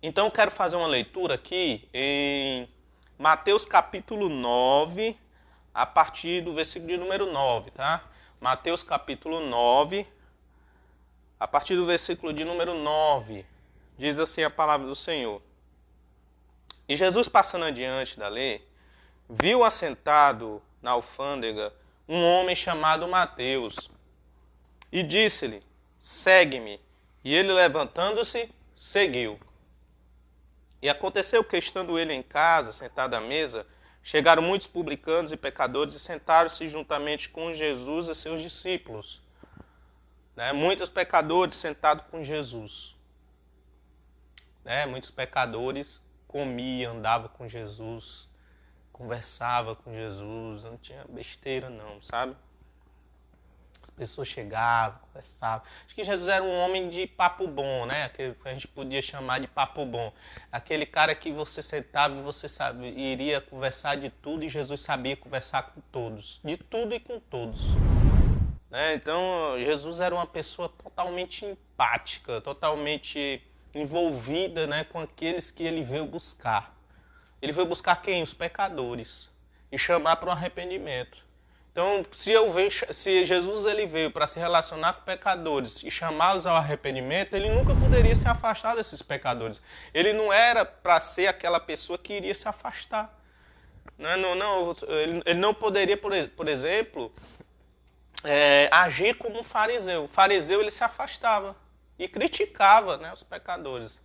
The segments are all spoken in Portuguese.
Então eu quero fazer uma leitura aqui em Mateus capítulo 9, a partir do versículo de número 9, tá? Mateus capítulo 9, a partir do versículo de número 9, diz assim a palavra do Senhor. E Jesus, passando adiante dali, viu assentado na alfândega um homem chamado Mateus, e disse-lhe, segue-me. E ele, levantando-se, seguiu. E aconteceu que, estando ele em casa, sentado à mesa, chegaram muitos publicanos e pecadores e sentaram-se juntamente com Jesus e seus discípulos. Muitos pecadores sentados com Jesus. Muitos pecadores comiam, andavam com Jesus, conversavam com Jesus, não tinha besteira não, sabe? As pessoas chegavam, conversavam. Acho que Jesus era um homem de papo bom, né? Aquele que a gente podia chamar de papo bom. Aquele cara que você sentava e você iria conversar de tudo e Jesus sabia conversar com todos. De tudo e com todos. Então, Jesus era uma pessoa totalmente empática, totalmente envolvida, com aqueles que ele veio buscar. Ele veio buscar quem? Os pecadores. E chamar para o arrependimento. Então, se Jesus ele veio para se relacionar com pecadores e chamá-los ao arrependimento, ele nunca poderia se afastar desses pecadores. Ele não era para ser aquela pessoa que iria se afastar. Ele não poderia, por exemplo, agir como um fariseu. O fariseu ele se afastava e criticava, os pecadores.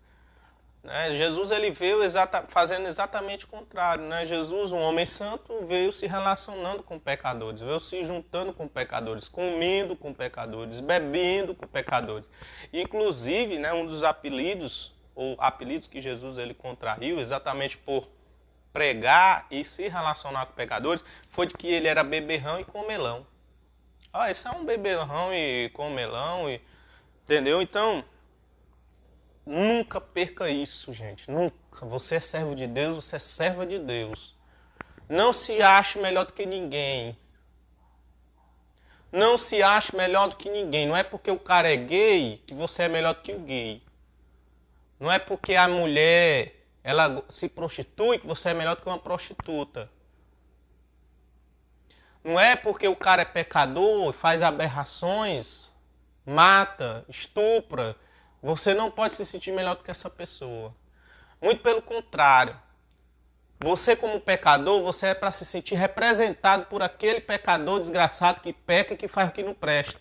Jesus ele veio fazendo exatamente o contrário. Jesus, um homem santo, veio se relacionando com pecadores, veio se juntando com pecadores, comendo com pecadores, bebendo com pecadores. Inclusive, um dos apelidos, ou apelidos que Jesus ele contraiu, exatamente por pregar e se relacionar com pecadores, foi de que ele era beberrão e comelão. Esse é um beberrão e comelão, entendeu? Então, nunca perca isso, gente. Nunca. Você é servo de Deus, você é serva de Deus. Não se ache melhor do que ninguém. Não se ache melhor do que ninguém. Não é porque o cara é gay que você é melhor do que o gay. Não é porque a mulher ela se prostitui que você é melhor do que uma prostituta. Não é porque o cara é pecador, faz aberrações, mata, estupra, você não pode se sentir melhor do que essa pessoa. Muito pelo contrário. Você como pecador, você é para se sentir representado por aquele pecador desgraçado que peca e que faz o que não presta.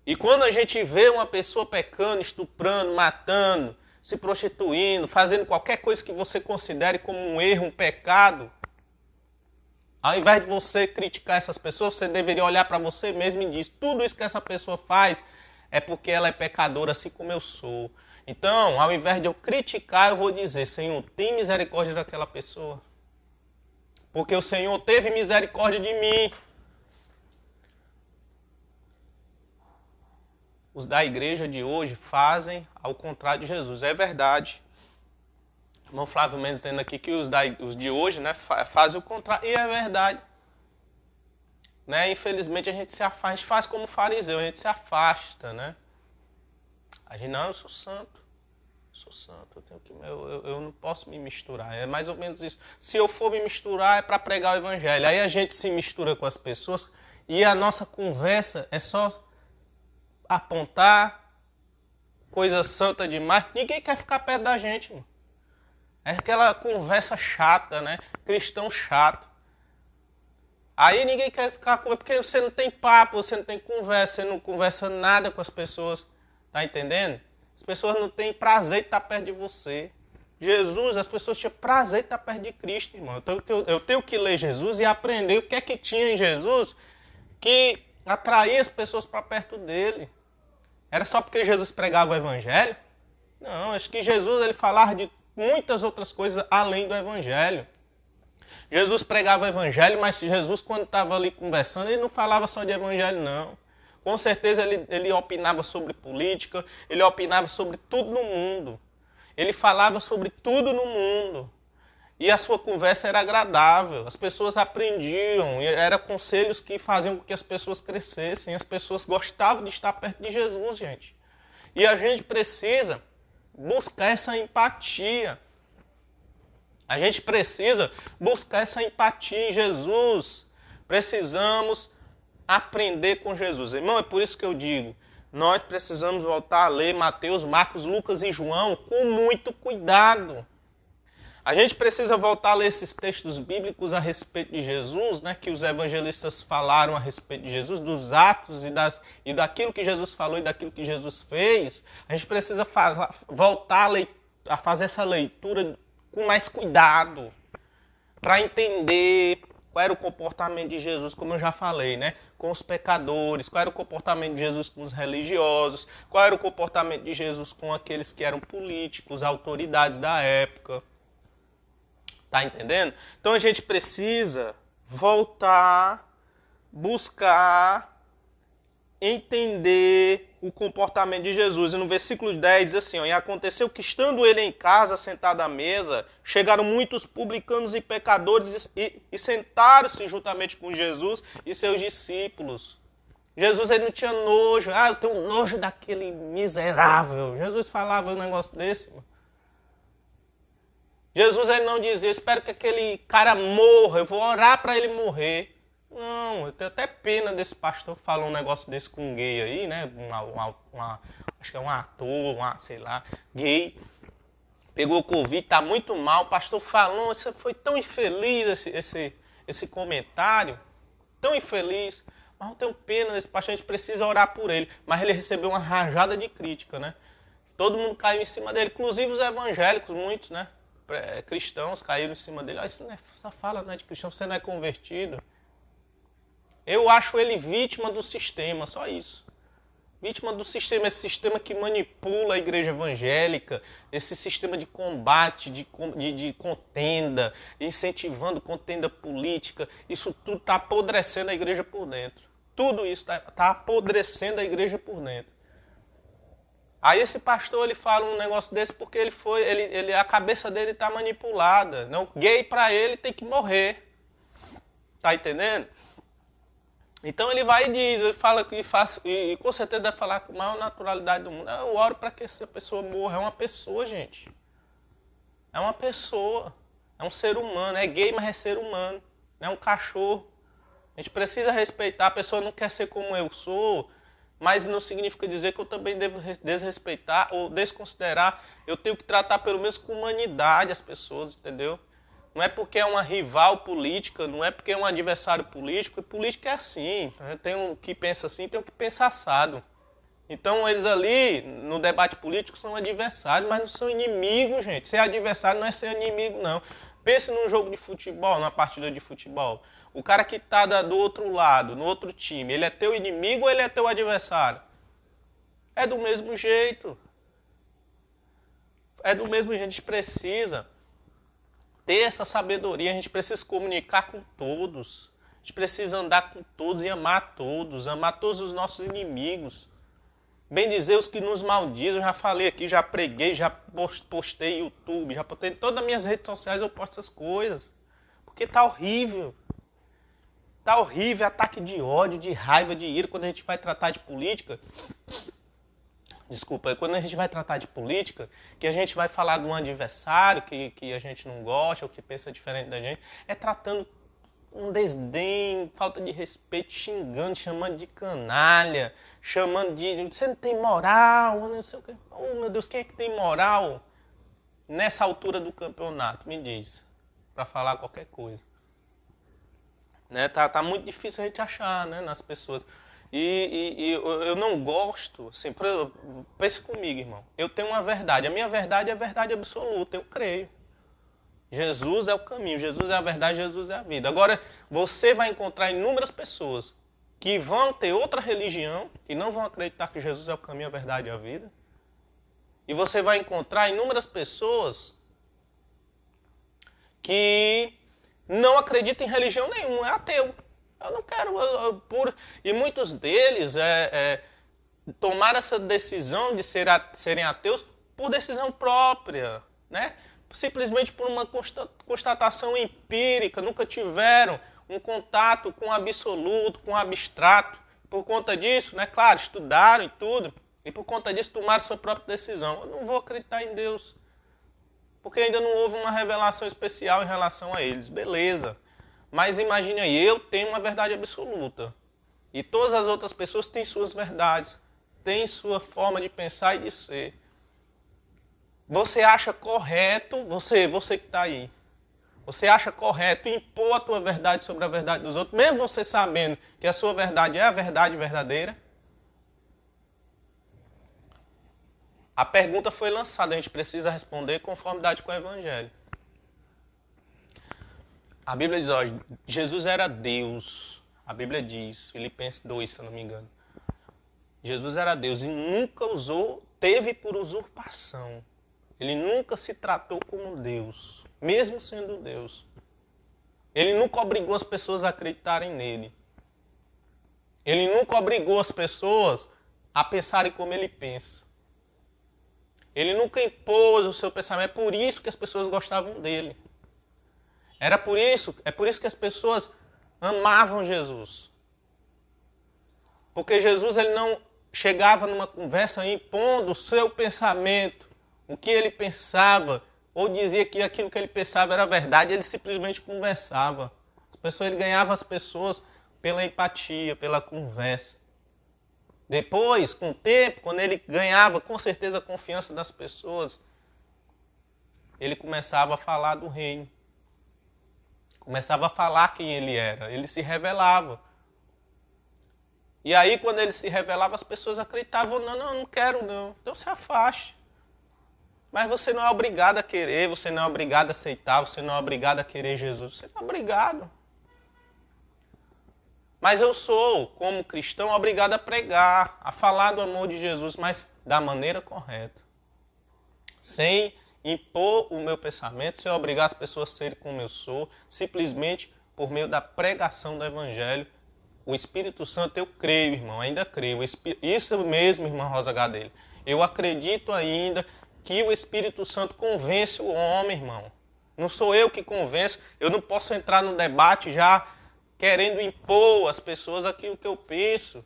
E quando a gente vê uma pessoa pecando, estuprando, matando, se prostituindo, fazendo qualquer coisa que você considere como um erro, um pecado, ao invés de você criticar essas pessoas, você deveria olhar para você mesmo e dizer, tudo isso que essa pessoa faz é porque ela é pecadora, assim como eu sou. Então, ao invés de eu criticar, eu vou dizer, Senhor, tem misericórdia daquela pessoa. Porque o Senhor teve misericórdia de mim. Os da igreja de hoje fazem ao contrário de Jesus. É verdade. O irmão Flávio Mendes dizendo aqui que os de hoje fazem o contrário. E é verdade. Infelizmente a gente faz como fariseu, a gente se afasta, A gente, não, eu sou santo, eu não posso me misturar, é mais ou menos isso. Se eu for me misturar é para pregar o evangelho, aí a gente se mistura com as pessoas e a nossa conversa é só apontar coisa santa demais, ninguém quer ficar perto da gente, mano. É aquela conversa chata, Cristão chato. Aí ninguém quer ficar com... Porque você não tem papo, você não tem conversa, você não conversa nada com as pessoas. Tá entendendo? As pessoas não têm prazer de estar perto de você. Jesus, as pessoas tinham prazer de estar perto de Cristo, irmão. Eu tenho que ler Jesus e aprender o que é que tinha em Jesus que atraía as pessoas para perto dele. Era só porque Jesus pregava o evangelho? Não, acho que Jesus ele falava de muitas outras coisas além do evangelho. Jesus pregava o evangelho, mas Jesus, quando estava ali conversando, ele não falava só de evangelho, não. Com certeza ele opinava sobre política, ele opinava sobre tudo no mundo. Ele falava sobre tudo no mundo. E a sua conversa era agradável, as pessoas aprendiam, eram conselhos que faziam com que as pessoas crescessem, as pessoas gostavam de estar perto de Jesus, gente. E a gente precisa buscar essa empatia. A gente precisa buscar essa empatia em Jesus. Precisamos aprender com Jesus. Irmão, é por isso que eu digo, nós precisamos voltar a ler Mateus, Marcos, Lucas e João com muito cuidado. A gente precisa voltar a ler esses textos bíblicos a respeito de Jesus, né, que os evangelistas falaram a respeito de Jesus, dos atos e daquilo que Jesus falou e daquilo que Jesus fez. A gente precisa voltar a fazer essa leitura com mais cuidado, para entender qual era o comportamento de Jesus, como eu já falei, né, com os pecadores, qual era o comportamento de Jesus com os religiosos, qual era o comportamento de Jesus com aqueles que eram políticos, autoridades da época. Tá entendendo? Então a gente precisa voltar, buscar, entender o comportamento de Jesus. E no versículo 10 diz assim, ó, e aconteceu que estando ele em casa, sentado à mesa, chegaram muitos publicanos e pecadores e sentaram-se juntamente com Jesus e seus discípulos. Jesus ele não tinha nojo. Eu tenho nojo daquele miserável. Jesus falava um negócio desse, mano. Jesus ele não dizia, espero que aquele cara morra, eu vou orar para ele morrer. Não, eu tenho até pena desse pastor que falou um negócio desse com um gay aí, né? Acho que é um ator, sei lá, gay. Pegou Covid, tá muito mal. O pastor falou, você foi tão infeliz esse comentário. Tão infeliz. Mas eu tenho pena desse pastor, a gente precisa orar por ele. Mas ele recebeu uma rajada de crítica, né? Todo mundo caiu em cima dele, inclusive os evangélicos, muitos, né? Cristãos caíram em cima dele. Isso não é, essa fala não é de cristão, você não é convertido. Eu acho ele vítima do sistema, só isso. Vítima do sistema, esse sistema que manipula a igreja evangélica, esse sistema de combate, de contenda, incentivando contenda política. Isso tudo está apodrecendo a igreja por dentro. Tudo isso está apodrecendo a igreja por dentro. Aí esse pastor ele fala um negócio desse porque a cabeça dele está manipulada. Não, gay para ele tem que morrer. Tá entendendo? Então ele vai e diz, ele fala e com certeza deve falar com a maior naturalidade do mundo. Eu oro para que essa pessoa morra. É uma pessoa, gente. É uma pessoa. É um ser humano. É gay, mas é ser humano. É um cachorro. A gente precisa respeitar. A pessoa não quer ser como eu sou. Mas não significa dizer que eu também devo desrespeitar ou desconsiderar. Eu tenho que tratar pelo menos com humanidade as pessoas, entendeu? Não é porque é uma rival política, não é porque é um adversário político. Política é assim. Tem um que pensa assim, tem um que pensa assado. Então eles ali, no debate político, são adversários, mas não são inimigos, gente. Ser adversário não é ser inimigo, não. Pense num jogo de futebol, numa partida de futebol. O cara que está do outro lado, no outro time, ele é teu inimigo ou ele é teu adversário? É do mesmo jeito. É do mesmo jeito, a gente precisa ter essa sabedoria, a gente precisa se comunicar com todos. A gente precisa andar com todos e amar todos os nossos inimigos. Bem dizer os que nos maldizem, eu já falei aqui, já preguei, já postei no YouTube, já postei em todas as minhas redes sociais, eu posto essas coisas. Porque tá horrível. Tá horrível, ataque de ódio, de raiva, de ira, quando a gente vai tratar de política. Desculpa, quando a gente vai tratar de política, que a gente vai falar de um adversário que a gente não gosta, ou que pensa diferente da gente, é tratando um desdém, falta de respeito, xingando, chamando de canalha, chamando de... Você não tem moral, não sei o quê. Oh, meu Deus, quem é que tem moral nessa altura do campeonato? Me diz, para falar qualquer coisa. Né? Tá muito difícil a gente achar, né, nas pessoas. E eu não gosto, assim, pense comigo, irmão. Eu tenho uma verdade, a minha verdade é a verdade absoluta, eu creio. Jesus é o caminho, Jesus é a verdade, Jesus é a vida. Agora, você vai encontrar inúmeras pessoas que vão ter outra religião, que não vão acreditar que Jesus é o caminho, a verdade e a vida. E você vai encontrar inúmeras pessoas que não acreditam em religião nenhuma, é ateu. Eu não quero, e muitos deles tomaram essa decisão de serem ateus por decisão própria, né? Simplesmente por uma constatação empírica, nunca tiveram um contato com o absoluto, com o abstrato. Por conta disso, né, claro, estudaram e tudo, E por conta disso tomaram sua própria decisão. Eu não vou acreditar em Deus, porque ainda não houve uma revelação especial em relação a eles. Beleza. Mas imagine aí, eu tenho uma verdade absoluta. E todas as outras pessoas têm suas verdades, têm sua forma de pensar e de ser. Você acha correto, você que está aí, você acha correto impor a tua verdade sobre a verdade dos outros, mesmo você sabendo que a sua verdade é a verdade verdadeira? A pergunta foi lançada, a gente precisa responder em conformidade com o Evangelho. A Bíblia diz, ó, Jesus era Deus. A Bíblia diz, Filipenses 2, se eu não me engano. Jesus era Deus e nunca teve por usurpação. Ele nunca se tratou como Deus, mesmo sendo Deus. Ele nunca obrigou as pessoas a acreditarem nele. Ele nunca obrigou as pessoas a pensarem como ele pensa. Ele nunca impôs o seu pensamento. É por isso que as pessoas gostavam dele. É por isso que as pessoas amavam Jesus. Porque Jesus ele não chegava numa conversa impondo o seu pensamento, o que ele pensava, ou dizia que aquilo que ele pensava era verdade, ele simplesmente conversava. Ele ganhava as pessoas pela empatia, pela conversa. Depois, com o tempo, quando ele ganhava com certeza a confiança das pessoas, ele começava a falar do reino. Começava a falar quem ele era. Ele se revelava. E aí, quando ele se revelava, as pessoas acreditavam, não quero não. Então se afaste. Mas você não é obrigado a querer, você não é obrigado a aceitar, você não é obrigado a querer Jesus. Você não é obrigado. Mas eu sou, como cristão, obrigado a pregar, a falar do amor de Jesus, mas da maneira correta. Sem impor o meu pensamento, sem obrigar as pessoas a serem como eu sou, simplesmente por meio da pregação do Evangelho. O Espírito Santo, eu creio, irmão, ainda creio. Isso mesmo, irmã Rosa Gadelha. Eu acredito ainda que o Espírito Santo convence o homem, irmão. Não sou eu que convenço, eu não posso entrar no debate já querendo impor às pessoas aquilo que eu penso,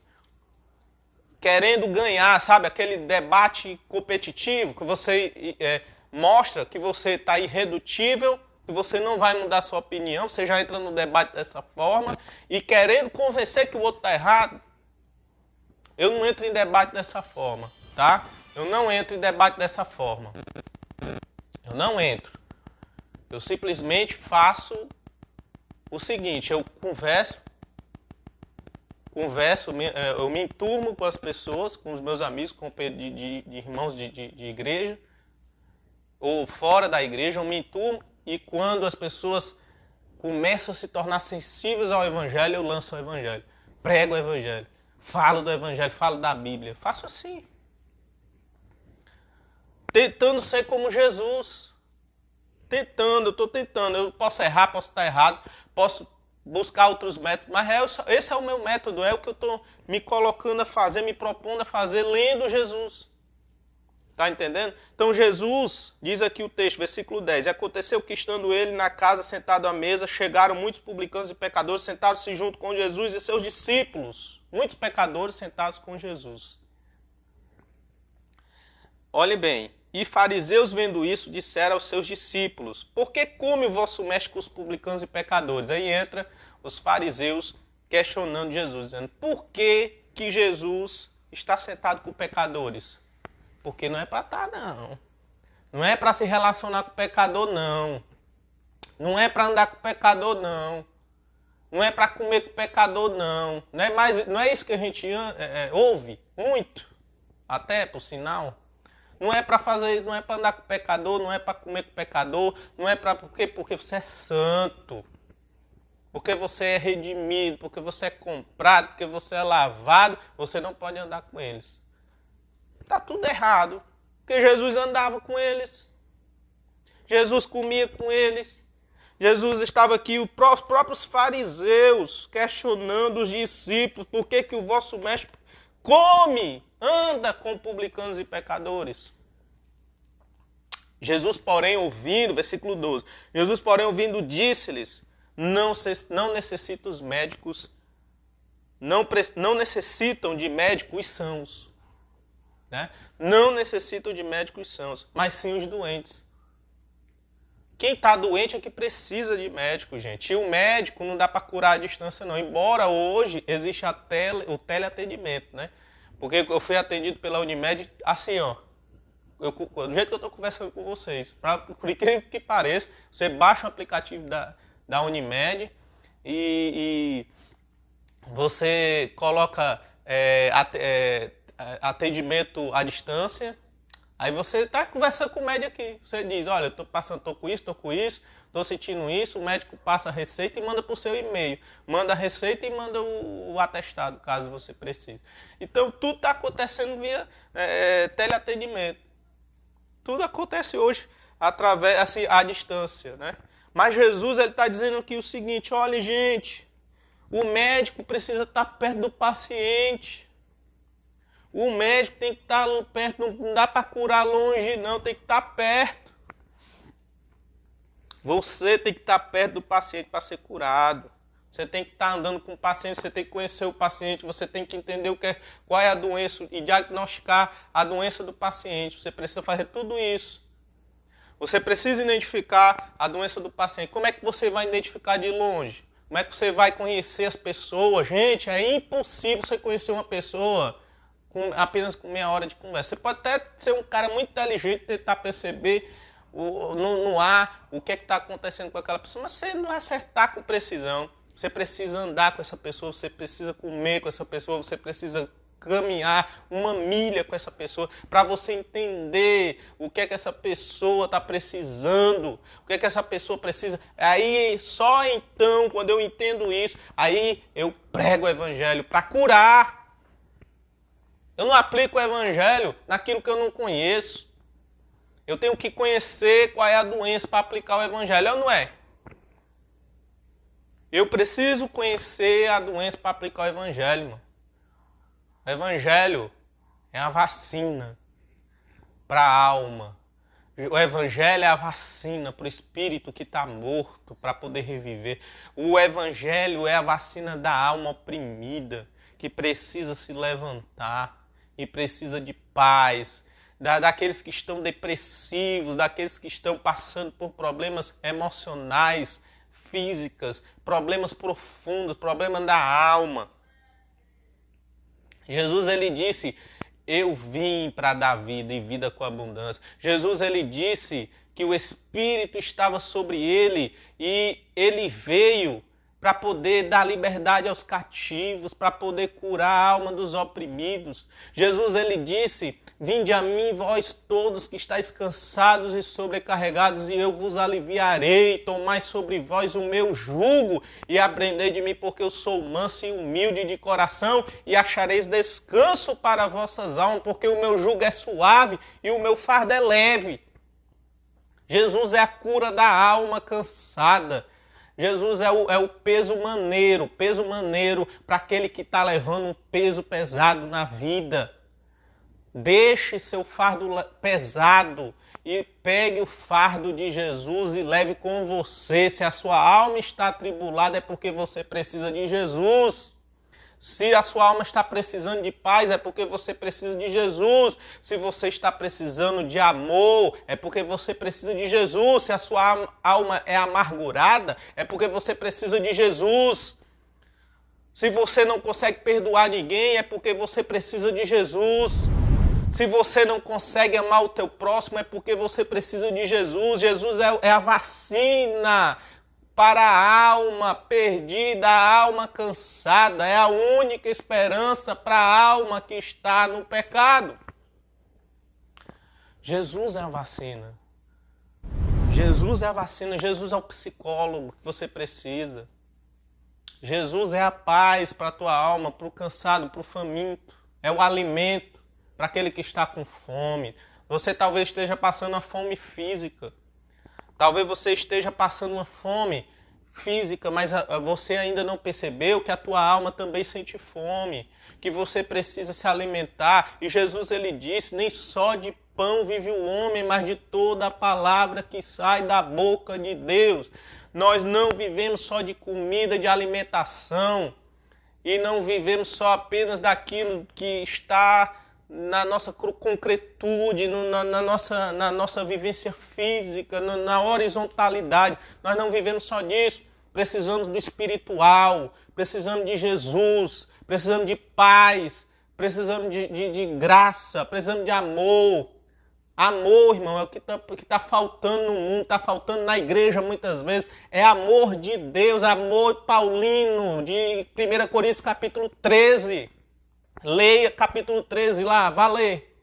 querendo ganhar, sabe? Aquele debate competitivo que você mostra que você está irredutível, que você não vai mudar sua opinião, você já entra no debate dessa forma e querendo convencer que o outro está errado. Eu não entro em debate dessa forma, tá? Eu não entro em debate dessa forma. Eu não entro. Eu simplesmente faço o seguinte, eu converso, eu me enturmo com as pessoas, com os meus amigos, com de irmãos de igreja, ou fora da igreja, eu me enturmo, e quando as pessoas começam a se tornar sensíveis ao Evangelho, eu lanço o Evangelho, prego o Evangelho, falo do Evangelho, falo da Bíblia, faço assim. Tentando ser como Jesus. Eu estou tentando. Eu posso errar, posso estar errado, posso buscar outros métodos, mas esse é o meu método, é o que eu estou me colocando a fazer, me propondo a fazer, lendo Jesus. Está entendendo? Então Jesus, diz aqui o texto, versículo 10, aconteceu que estando ele na casa sentado à mesa, chegaram muitos publicanos e pecadores, sentaram-se junto com Jesus e seus discípulos. Muitos pecadores sentados com Jesus. Olhe bem. E fariseus, vendo isso, disseram aos seus discípulos, por que come o vosso mestre com os publicanos e pecadores? Aí entra os fariseus questionando Jesus, dizendo, por que Jesus está sentado com pecadores? Porque não é para estar, não. Não é para se relacionar com o pecador, não. Não é para andar com o pecador, não. Não é para comer com o pecador, não. Não é isso que a gente ouve muito, até por sinal. Não é para fazer, não é para andar com o pecador, não é para comer com o pecador, não é para porque você é santo. Porque você é redimido, porque você é comprado, porque você é lavado, você não pode andar com eles. Está tudo errado. Porque Jesus andava com eles. Jesus comia com eles. Jesus estava aqui, os próprios fariseus questionando os discípulos, por que o vosso mestre come, anda com publicanos e pecadores. Jesus, porém, ouvindo, versículo 12, Jesus, porém, ouvindo, disse-lhes, não necessitam os médicos, não necessitam de médicos sãos. né? Não necessitam de médicos sãos, mas sim os doentes. Quem está doente é que precisa de médico, gente. E o médico não dá para curar à distância, não. Embora hoje exista o teleatendimento, né? Porque eu fui atendido pela Unimed assim, ó. Do jeito que eu estou conversando com vocês. Por incrível que pareça, você baixa o aplicativo da Unimed e você coloca atendimento à distância. Aí você está conversando com o médico aqui. Você diz, olha, eu estou com isso, estou sentindo isso. O médico passa a receita e manda para o seu e-mail. Manda a receita e manda o atestado, caso você precise. Então, tudo está acontecendo via teleatendimento. Tudo acontece hoje através, assim, à distância, né? Mas Jesus está dizendo aqui o seguinte, olha, gente, o médico precisa estar perto do paciente. O médico tem que estar perto, não dá para curar longe não, tem que estar perto. Você tem que estar perto do paciente para ser curado. Você tem que estar andando com o paciente, você tem que conhecer o paciente, você tem que entender qual é a doença e diagnosticar a doença do paciente. Você precisa fazer tudo isso. Você precisa identificar a doença do paciente. Como é que você vai identificar de longe? Como é que você vai conhecer as pessoas? Gente, é impossível você conhecer uma pessoa apenas com meia hora de conversa. Você pode até ser um cara muito inteligente, tentar perceber no ar o que é que está acontecendo com aquela pessoa, mas você não vai acertar com precisão. Você precisa andar com essa pessoa, você precisa comer com essa pessoa, você precisa caminhar uma milha com essa pessoa para você entender o que é que essa pessoa está precisando, o que é que essa pessoa precisa. Aí, só então, quando eu entendo isso, aí eu prego o evangelho para curar. Eu não aplico o evangelho naquilo que eu não conheço. Eu tenho que conhecer qual é a doença para aplicar o evangelho, ou não é? Eu preciso conhecer a doença para aplicar o evangelho, mano. O evangelho é a vacina para a alma. O evangelho é a vacina para o espírito que está morto para poder reviver. O evangelho é a vacina da alma oprimida que precisa se levantar e precisa de paz. Daqueles que estão depressivos, daqueles que estão passando por problemas emocionais, físicas, problemas profundos, problemas da alma. Jesus, ele disse, eu vim para dar vida e vida com abundância. Jesus, ele disse que o Espírito estava sobre ele e ele veio para poder dar liberdade aos cativos, para poder curar a alma dos oprimidos. Jesus, ele disse, vinde a mim, vós todos que estáis cansados e sobrecarregados, e eu vos aliviarei. Tomai sobre vós o meu jugo e aprendei de mim, porque eu sou manso e humilde de coração, e achareis descanso para vossas almas, porque o meu jugo é suave e o meu fardo é leve. Jesus é a cura da alma cansada. Jesus é o peso maneiro para aquele que está levando um peso pesado na vida. Deixe seu fardo pesado e pegue o fardo de Jesus e leve com você. Se a sua alma está atribulada é porque você precisa de Jesus. Se a sua alma está precisando de paz, é porque você precisa de Jesus. Se você está precisando de amor, é porque você precisa de Jesus. Se a sua alma é amargurada, é porque você precisa de Jesus. Se você não consegue perdoar ninguém, é porque você precisa de Jesus. Se você não consegue amar o teu próximo, é porque você precisa de Jesus. Jesus é a vacina para a alma perdida, a alma cansada. É a única esperança para a alma que está no pecado. Jesus é a vacina. Jesus é a vacina. Jesus é o psicólogo que você precisa. Jesus é a paz para a tua alma, para o cansado, para o faminto. É o alimento para aquele que está com fome. Você talvez esteja passando uma fome física. Talvez você esteja passando uma fome física, mas você ainda não percebeu que a tua alma também sente fome, que você precisa se alimentar. E Jesus, ele disse, nem só de pão vive o homem, mas de toda a palavra que sai da boca de Deus. Nós não vivemos só de comida, de alimentação, e não vivemos só apenas daquilo que está na nossa concretude, na nossa vivência física, na horizontalidade. Nós não vivemos só disso. Precisamos do espiritual, precisamos de Jesus, precisamos de paz, precisamos de graça, precisamos de amor. Amor, irmão, é o que tá faltando no mundo, está faltando na igreja muitas vezes. É amor de Deus, amor paulino, de 1 Coríntios capítulo 13. Leia capítulo 13 lá, vá ler.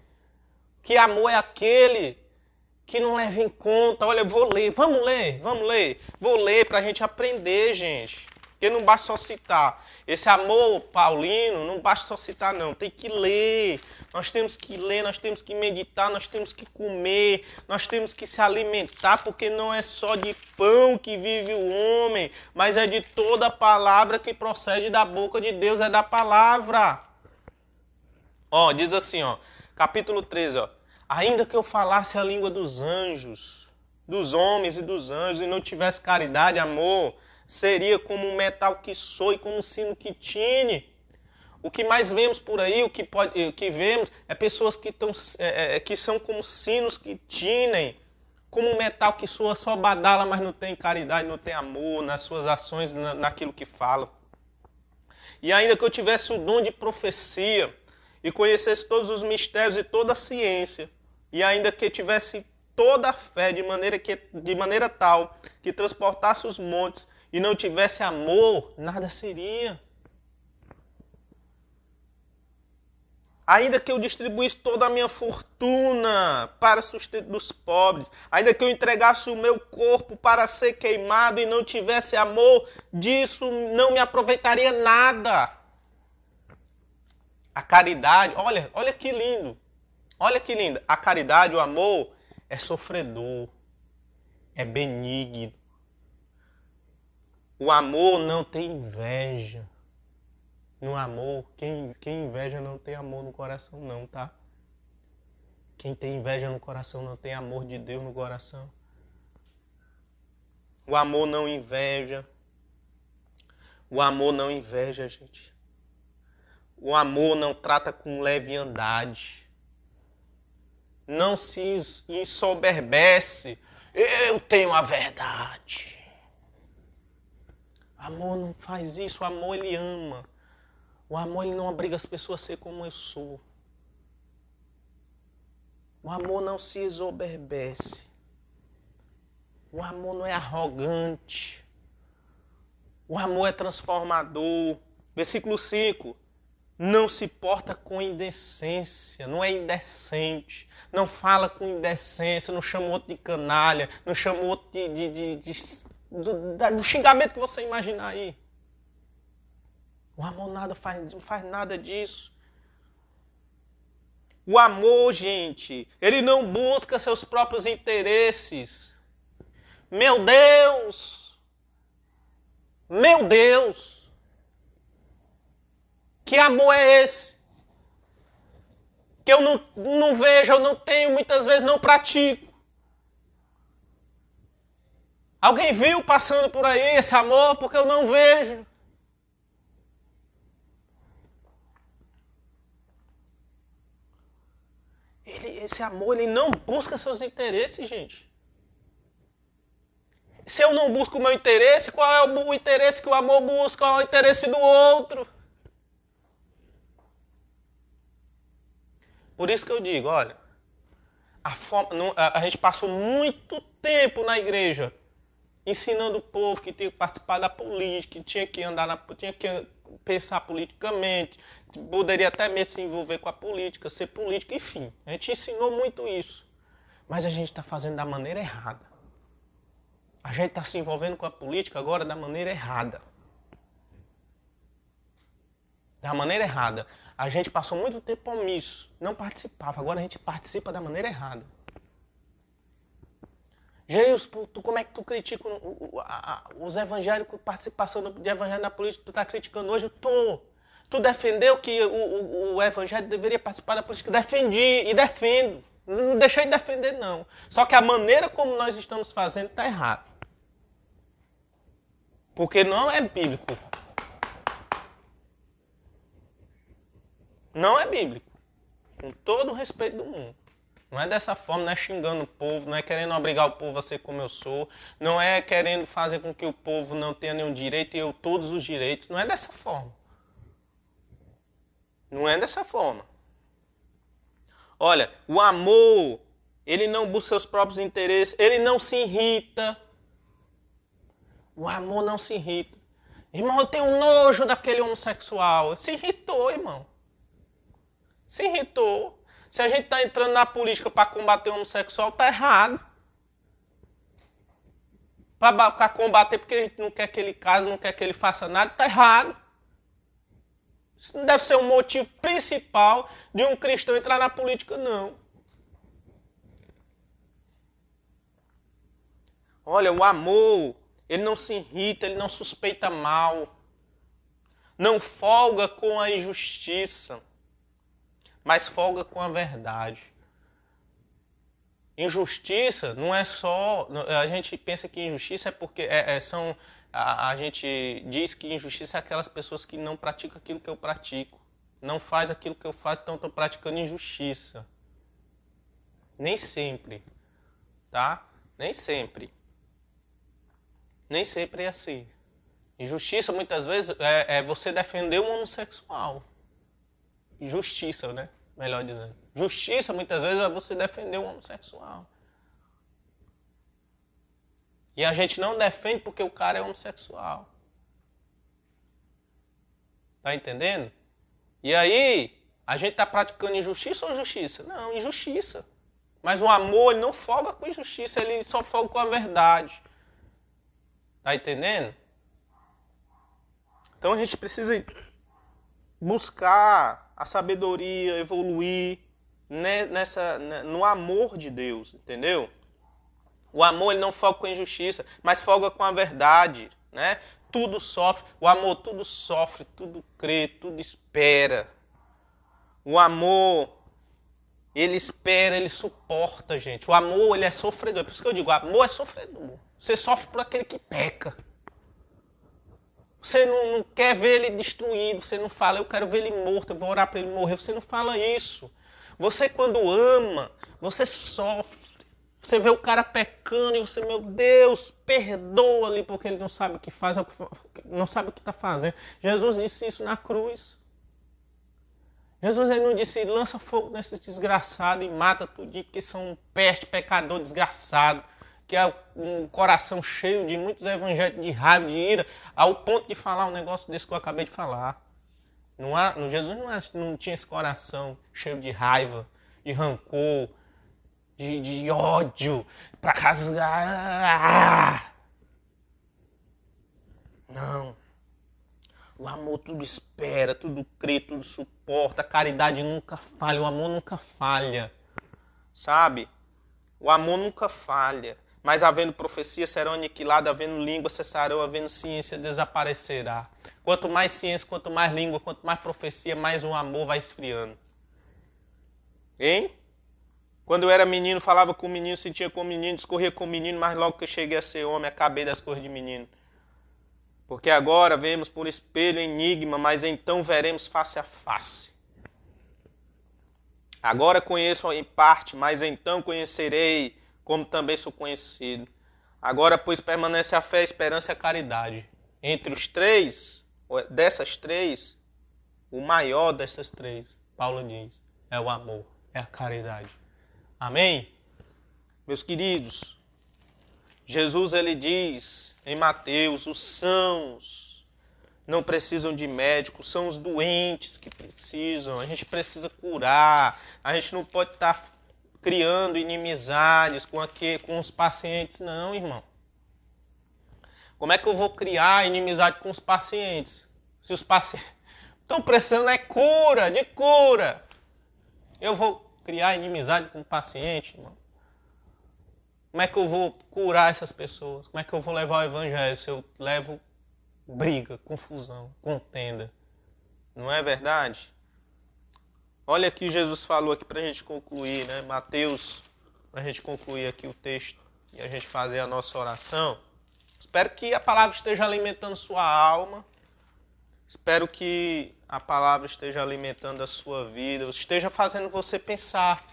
Que amor é aquele que não leva em conta. Olha, eu vou ler, vamos ler. Vou ler para a gente aprender, gente. Porque não basta só citar. Esse amor paulino não basta só citar, não. Tem que ler. Nós temos que ler, nós temos que meditar, nós temos que comer, nós temos que se alimentar, porque não é só de pão que vive o homem, mas é de toda palavra que procede da boca de Deus, é da palavra. Ó, diz assim, ó, capítulo 13, ó. Ainda que eu falasse a língua dos anjos, dos homens e dos anjos, e não tivesse caridade, amor, seria como um metal que soa e como um sino que tine. O que mais vemos por aí, o que vemos é pessoas que são como sinos que tinem, como um metal que soa só badala, mas não tem caridade, não tem amor nas suas ações, naquilo que fala. E ainda que eu tivesse o dom de profecia e conhecesse todos os mistérios e toda a ciência, e ainda que tivesse toda a fé de maneira tal que transportasse os montes e não tivesse amor, nada seria. Ainda que eu distribuísse toda a minha fortuna para sustento dos pobres, ainda que eu entregasse o meu corpo para ser queimado e não tivesse amor, disso não me aproveitaria nada. A caridade, olha que lindo. Olha que lindo. A caridade, o amor, é sofredor, é benigno. O amor não tem inveja. No amor, quem inveja não tem amor no coração não, tá? Quem tem inveja no coração não tem amor de Deus no coração. O amor não inveja. O amor não inveja, gente. O amor não trata com leviandade. Não se ensoberbece. Eu tenho a verdade. O amor não faz isso. O amor, ele ama. O amor, ele não obriga as pessoas a ser como eu sou. O amor não se ensoberbece. O amor não é arrogante. O amor é transformador. Versículo 5. Não se porta com indecência, não é indecente, não fala com indecência, não chama outro de canalha, não chama outro do xingamento que você imaginar aí. O amor não faz nada disso. O amor, gente, ele não busca seus próprios interesses. Meu Deus! Meu Deus! Que amor é esse? Que eu não vejo, eu não tenho, muitas vezes não pratico. Alguém viu passando por aí esse amor? Porque eu não vejo. Esse amor, ele não busca seus interesses, gente. Se eu não busco o meu interesse, qual é o interesse que o amor busca? Qual é o interesse do outro? Por isso que eu digo, olha, a gente passou muito tempo na igreja ensinando o povo que tinha que participar da política, que tinha que tinha que pensar politicamente, poderia até mesmo se envolver com a política, ser político, enfim. A gente ensinou muito isso. Mas a gente está fazendo da maneira errada. A gente está se envolvendo com a política agora da maneira errada. Da maneira errada. A gente passou muito tempo omisso, não participava. Agora a gente participa da maneira errada. Geils, como é que tu critica os evangélicos, participação de evangelho na política? Tu está criticando hoje? Eu tô. Tu defendeu que o evangelho deveria participar da política? Defendi e defendo. Não deixei de defender, não. Só que a maneira como nós estamos fazendo está errada. Porque não é bíblico. Não é bíblico. Com todo o respeito do mundo. Não é dessa forma, não é xingando o povo, não é querendo obrigar o povo a ser como eu sou, não é querendo fazer com que o povo não tenha nenhum direito e eu todos os direitos. Não é dessa forma. Não é dessa forma. Olha, o amor, ele não busca seus próprios interesses, ele não se irrita. O amor não se irrita. Irmão, eu tenho nojo daquele homossexual. Se irritou, irmão. Se irritou. Se a gente está entrando na política para combater o homossexual, tá errado. Para combater porque a gente não quer que ele case, não quer que ele faça nada, tá errado. Isso não deve ser o motivo principal de um cristão entrar na política, não. Olha, o amor, ele não se irrita, ele não suspeita mal. Não folga com a injustiça, mas folga com a verdade. Injustiça não é só... A gente pensa que injustiça é porque a gente diz que injustiça é aquelas pessoas que não praticam aquilo que eu pratico. Não faz aquilo que eu faço, então estão praticando injustiça. Nem sempre. Tá? Nem sempre. Nem sempre é assim. Injustiça, muitas vezes, é você defender um homossexual. Justiça, né? Melhor dizendo. Justiça, muitas vezes, é você defender um homossexual. E a gente não defende porque o cara é homossexual. Tá entendendo? E aí, a gente está praticando injustiça ou justiça? Não, injustiça. Mas o amor, ele não folga com injustiça, ele só folga com a verdade. Tá entendendo? Então a gente precisa buscar a sabedoria, evoluir no amor de Deus, entendeu? O amor, ele não folga com a injustiça, mas folga com a verdade, né? Tudo sofre, o amor tudo sofre, tudo crê, tudo espera. O amor, ele espera, ele suporta, gente. O amor, ele é sofredor. É por isso que eu digo, o amor é sofredor. Você sofre por aquele que peca. Você não quer ver ele destruído, você não fala, eu quero ver ele morto, eu vou orar para ele morrer. Você não fala isso. Você, quando ama, você sofre. Você vê o cara pecando e você, meu Deus, perdoa ali porque ele não sabe o que faz, não sabe o que está fazendo. Jesus disse isso na cruz. Jesus ele não disse, lança fogo nesse desgraçado e mata tudo, porque são um peste, pecador desgraçado, que é um coração cheio de muitos evangelhos de raiva, de ira, ao ponto de falar um negócio desse que eu acabei de falar. Jesus não tinha esse coração cheio de raiva, de rancor, de ódio, para rasgar. Não. O amor tudo espera, tudo crê, tudo suporta, a caridade nunca falha, o amor nunca falha. Sabe? O amor nunca falha. Mas havendo profecia serão aniquiladas, havendo língua cessarão, havendo ciência desaparecerá. Quanto mais ciência, quanto mais língua, quanto mais profecia, mais o amor vai esfriando. Hein? Quando eu era menino, falava com o menino, sentia com o menino, discorria com o menino, mas logo que eu cheguei a ser homem, acabei das coisas de menino. Porque agora vemos por espelho enigma, mas então veremos face a face. Agora conheço em parte, mas então conhecerei, como também sou conhecido. Agora, pois, permanece a fé, a esperança e a caridade. Entre os três, dessas três, o maior dessas três, Paulo diz, é o amor, é a caridade. Amém? Meus queridos, Jesus ele diz em Mateus, os sãos não precisam de médicos, são os doentes que precisam. A gente precisa curar, a gente não pode estar criando inimizades com os pacientes, não, irmão. Como é que eu vou criar inimizade com os pacientes? Se os pacientes estão precisando é cura, de cura. Eu vou criar inimizade com o paciente, irmão? Como é que eu vou curar essas pessoas? Como é que eu vou levar o evangelho se eu levo briga, confusão, contenda? Não é verdade? Olha aqui Jesus falou aqui para a gente concluir, né? Mateus, para a gente concluir aqui o texto e a gente fazer a nossa oração. Espero que a palavra esteja alimentando sua alma. Espero que a palavra esteja alimentando a sua vida, esteja fazendo você pensar.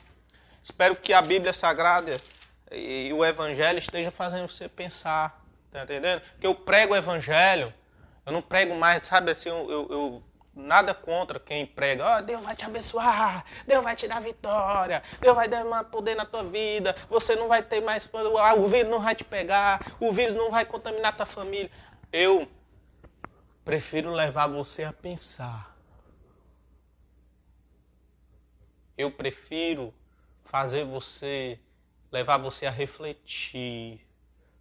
Espero que a Bíblia Sagrada e o Evangelho esteja fazendo você pensar. Tá entendendo? Que eu prego o Evangelho, eu não prego mais, sabe assim, eu nada contra quem prega. Deus vai te abençoar, Deus vai te dar vitória, Deus vai dar poder na tua vida, você não vai ter mais, o vírus não vai te pegar, o vírus não vai contaminar tua família. Eu prefiro levar você a pensar. Eu prefiro levar você a refletir.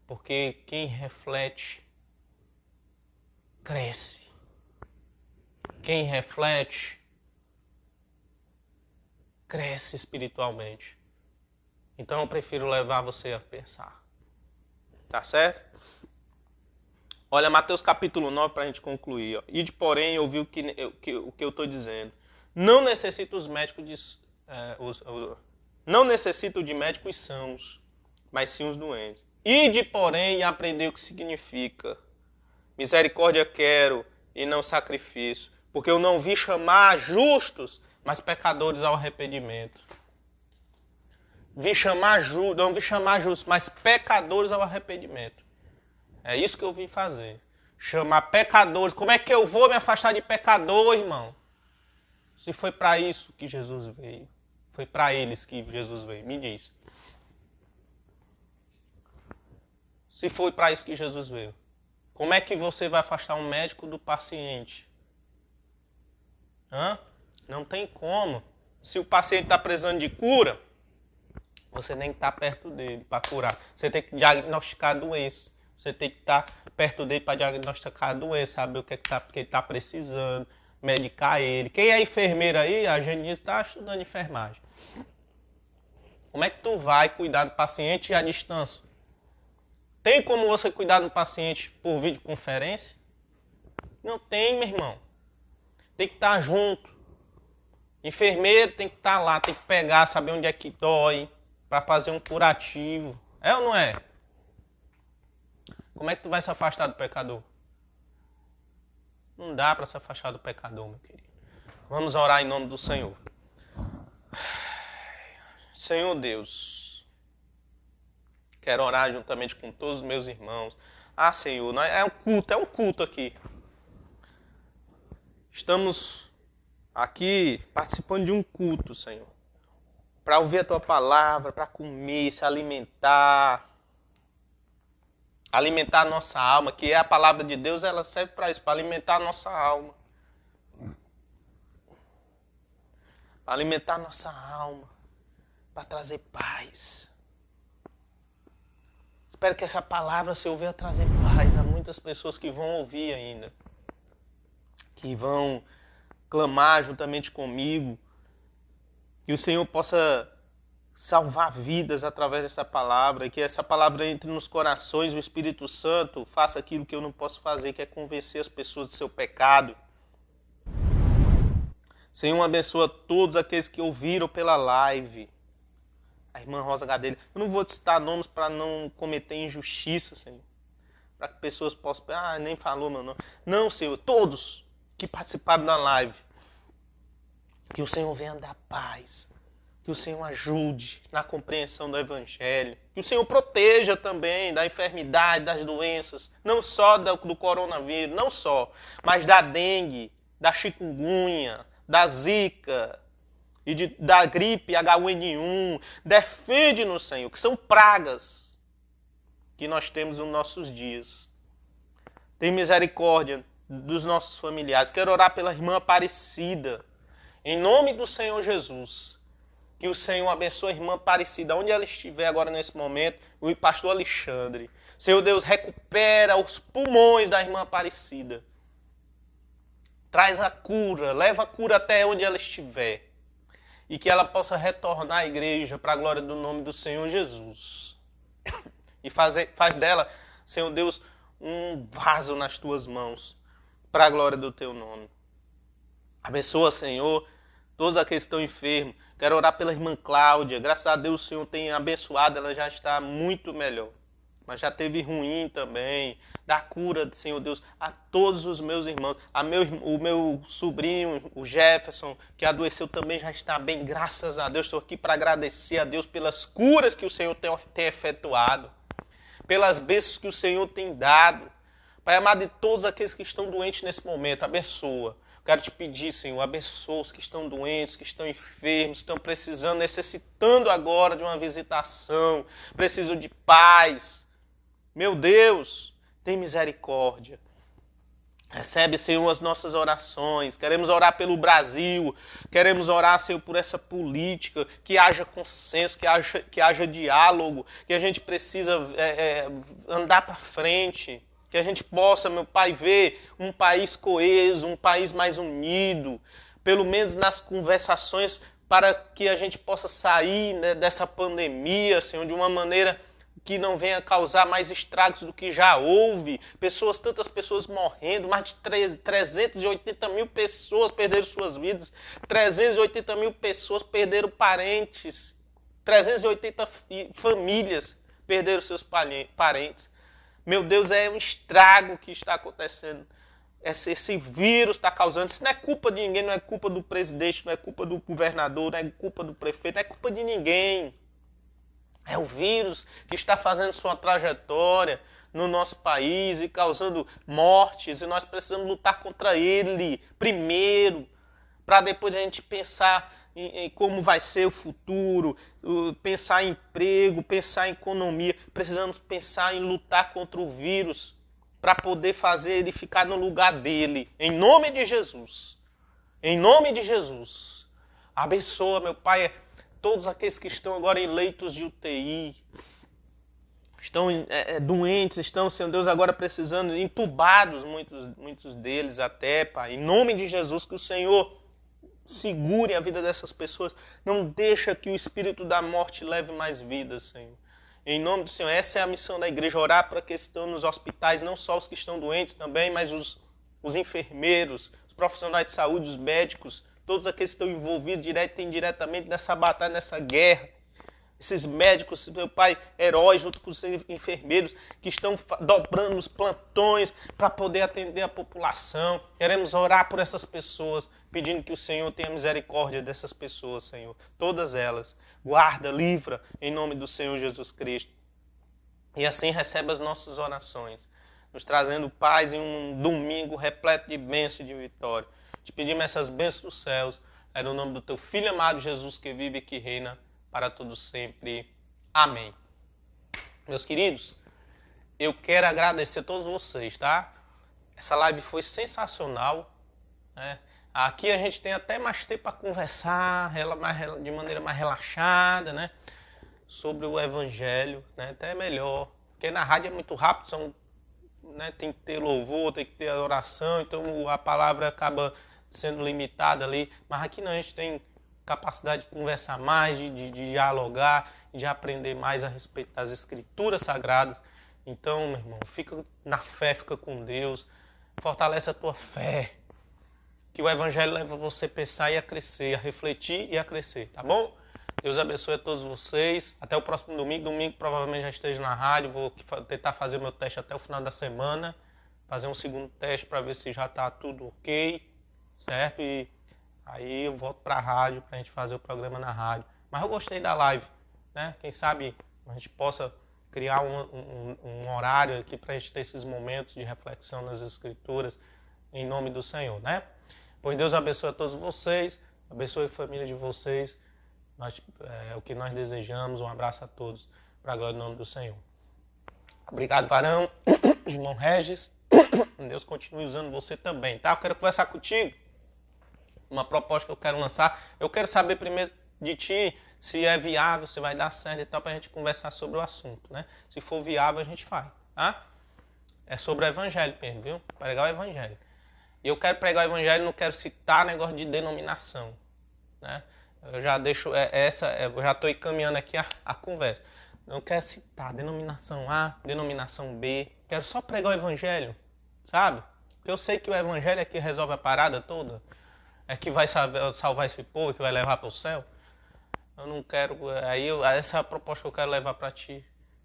Porque quem reflete, cresce. Quem reflete, cresce espiritualmente. Então eu prefiro levar você a pensar. Tá certo? Olha, Mateus capítulo 9 para a gente concluir. Ó. Ide, porém, ouvir o que eu estou dizendo. Não necessito os médicos não necessito de médicos sãos, mas sim os doentes. Ide, porém, e aprender o que significa. Misericórdia quero e não sacrifício, porque eu não vim chamar justos, mas pecadores ao arrependimento. Não vim chamar justos, mas pecadores ao arrependimento. É isso que eu vim fazer. Chamar pecadores. Como é que eu vou me afastar de pecador, irmão? Se foi para isso que Jesus veio. Foi para eles que Jesus veio. Me diz. Se foi para isso que Jesus veio. Como é que você vai afastar um médico do paciente? Não tem como. Se o paciente está precisando de cura, você tem que estar perto dele para curar. Você tem que diagnosticar a doença. Você tem que estar perto dele para diagnosticar a doença, saber o que ele está precisando, medicar ele. Quem é enfermeiro aí, a gente está estudando enfermagem. Como é que tu vai cuidar do paciente à distância? Tem como você cuidar do paciente por videoconferência? Não tem, meu irmão. Tem que estar junto. Enfermeiro tem que estar lá, tem que pegar, saber onde é que dói, para fazer um curativo. É ou não é? Como é que tu vai se afastar do pecador? Não dá para se afastar do pecador, meu querido. Vamos orar em nome do Senhor. Senhor Deus, quero orar juntamente com todos os meus irmãos. Senhor, é um culto aqui. Estamos aqui participando de um culto, Senhor. Para ouvir a Tua palavra, para comer, se alimentar. Alimentar a nossa alma, que é a palavra de Deus, ela serve para isso, para alimentar a nossa alma. Para alimentar a nossa alma. Para trazer paz. Espero que essa palavra, Senhor, venha trazer paz a muitas pessoas que vão ouvir ainda. Que vão clamar juntamente comigo. Que o Senhor possa salvar vidas através dessa palavra. Que essa palavra entre nos corações. O Espírito Santo faça aquilo que eu não posso fazer, que é convencer as pessoas do seu pecado. Senhor, abençoa todos aqueles que ouviram pela live. A irmã Rosa Gadelha. Eu não vou citar nomes para não cometer injustiça, Senhor. Para que pessoas possam... nem falou meu nome. Não, Senhor. Todos que participaram da live. Que o Senhor venha dar paz. Que o Senhor ajude na compreensão do Evangelho. Que o Senhor proteja também da enfermidade, das doenças. Não só do coronavírus, não só. Mas da dengue, da chikungunya, da zika... da gripe H1N1, defende-nos, Senhor, que são pragas que nós temos nos nossos dias. Tem misericórdia dos nossos familiares. Quero orar pela irmã Aparecida, em nome do Senhor Jesus. Que o Senhor abençoe a irmã Aparecida, onde ela estiver agora nesse momento, o pastor Alexandre. Senhor Deus, recupera os pulmões da irmã Aparecida. Traz a cura, leva a cura até onde ela estiver. E que ela possa retornar à igreja para a glória do nome do Senhor Jesus. E faz dela, Senhor Deus, um vaso nas tuas mãos para a glória do teu nome. Abençoa, Senhor, todos aqueles que estão enfermos. Quero orar pela irmã Cláudia. Graças a Deus o Senhor tem abençoado, ela já está muito melhor. mas já teve ruim também. Dá cura, Senhor Deus, a todos os meus irmãos. O meu sobrinho, o Jefferson, que adoeceu também, já está bem, graças a Deus. Estou aqui para agradecer a Deus pelas curas que o Senhor tem efetuado, pelas bênçãos que o Senhor tem dado. Pai amado, de todos aqueles que estão doentes nesse momento, abençoa. Quero te pedir, Senhor, abençoa os que estão doentes, que estão enfermos, estão precisando, necessitando agora de uma visitação, precisam de paz. Meu Deus, tem misericórdia. Recebe, Senhor, as nossas orações. Queremos orar pelo Brasil, queremos orar, Senhor, por essa política, que haja consenso, que haja diálogo, que a gente precisa andar para frente. Que a gente possa, meu Pai, ver um país coeso, um país mais unido, pelo menos nas conversações, para que a gente possa sair, né, dessa pandemia, Senhor, de uma maneira que não venha causar mais estragos do que já houve. Tantas pessoas morrendo, mais de 380 mil pessoas perderam suas vidas, 380 mil pessoas perderam parentes, 380 famílias perderam seus parentes. Meu Deus, é um estrago que está acontecendo. Esse vírus está causando. Isso não é culpa de ninguém, não é culpa do presidente, não é culpa do governador, não é culpa do prefeito, não é culpa de ninguém. É o vírus que está fazendo sua trajetória no nosso país e causando mortes. E nós precisamos lutar contra ele primeiro, para depois a gente pensar em como vai ser o futuro, pensar em emprego, pensar em economia. Precisamos pensar em lutar contra o vírus para poder fazer ele ficar no lugar dele. Em nome de Jesus. Em nome de Jesus. Abençoa, meu Pai, todos aqueles que estão agora em leitos de UTI. Estão doentes, estão, Senhor Deus, agora precisando, entubados, muitos deles até, Pai. Em nome de Jesus, que o Senhor segure a vida dessas pessoas. Não deixa que o espírito da morte leve mais vidas, Senhor. Em nome do Senhor, essa é a missão da igreja, orar para que estão nos hospitais, não só os que estão doentes também, mas os enfermeiros, os profissionais de saúde, os médicos, todos aqueles que estão envolvidos direto e indiretamente nessa batalha, nessa guerra. Esses médicos, meu Pai, heróis, junto com os enfermeiros, que estão dobrando os plantões para poder atender a população. Queremos orar por essas pessoas, pedindo que o Senhor tenha misericórdia dessas pessoas, Senhor. Todas elas. Guarda, livra, em nome do Senhor Jesus Cristo. E assim recebe as nossas orações, nos trazendo paz em um domingo repleto de bênção e de vitória. Te pedimos essas bênçãos dos céus, é no nome do Teu Filho amado Jesus, que vive e que reina para todos sempre. Amém. Meus queridos, eu quero agradecer a todos vocês, tá? Essa live foi sensacional, né? Aqui a gente tem até mais tempo para conversar de maneira mais relaxada, né? Sobre o Evangelho, né? Até melhor. Porque na rádio é muito rápido, né? Tem que ter louvor, tem que ter oração, então a palavra acaba sendo limitada ali. Mas aqui não, a gente tem capacidade de conversar mais, de dialogar, de aprender mais a respeito das Escrituras Sagradas. Então, meu irmão, fica na fé, fica com Deus, fortalece a tua fé, que o Evangelho leva você a pensar e a crescer, a refletir e a crescer, tá bom? Deus abençoe a todos vocês. Até o próximo domingo. Domingo provavelmente já esteja na rádio. Vou tentar fazer o meu teste até o final da semana. Fazer um segundo teste para ver se já está tudo ok, certo? E aí eu volto para a rádio para a gente fazer o programa na rádio. Mas eu gostei da live, né? Quem sabe a gente possa criar um horário aqui para a gente ter esses momentos de reflexão nas Escrituras, em nome do Senhor, né? Pois Deus abençoe a todos vocês, abençoe a família de vocês. É o que nós desejamos. Um abraço a todos, para a glória do nome do Senhor. Obrigado, varão, irmão Regis. Deus continue usando você também, tá? Eu quero conversar contigo. Uma proposta que eu quero lançar. Eu quero saber primeiro de ti se é viável, se vai dar certo e tal, para a gente conversar sobre o assunto, né? Se for viável, a gente faz, tá? É sobre o Evangelho mesmo, viu? Pregar o Evangelho. E eu quero pregar o Evangelho, não quero citar negócio de denominação, né? Eu já deixo eu já estou encaminhando aqui a conversa. Não quero citar denominação A, denominação B. Quero só pregar o Evangelho, sabe? Porque eu sei que o Evangelho é que resolve a parada toda. É que vai salvar esse povo, que vai levar para o céu. Eu não quero... essa é a proposta que eu quero levar para ti,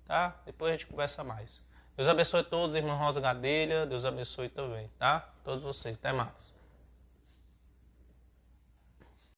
tá? Depois a gente conversa mais. Deus abençoe todos, irmã Rosa Gadelha. Deus abençoe também, tá? Todos vocês. Até mais.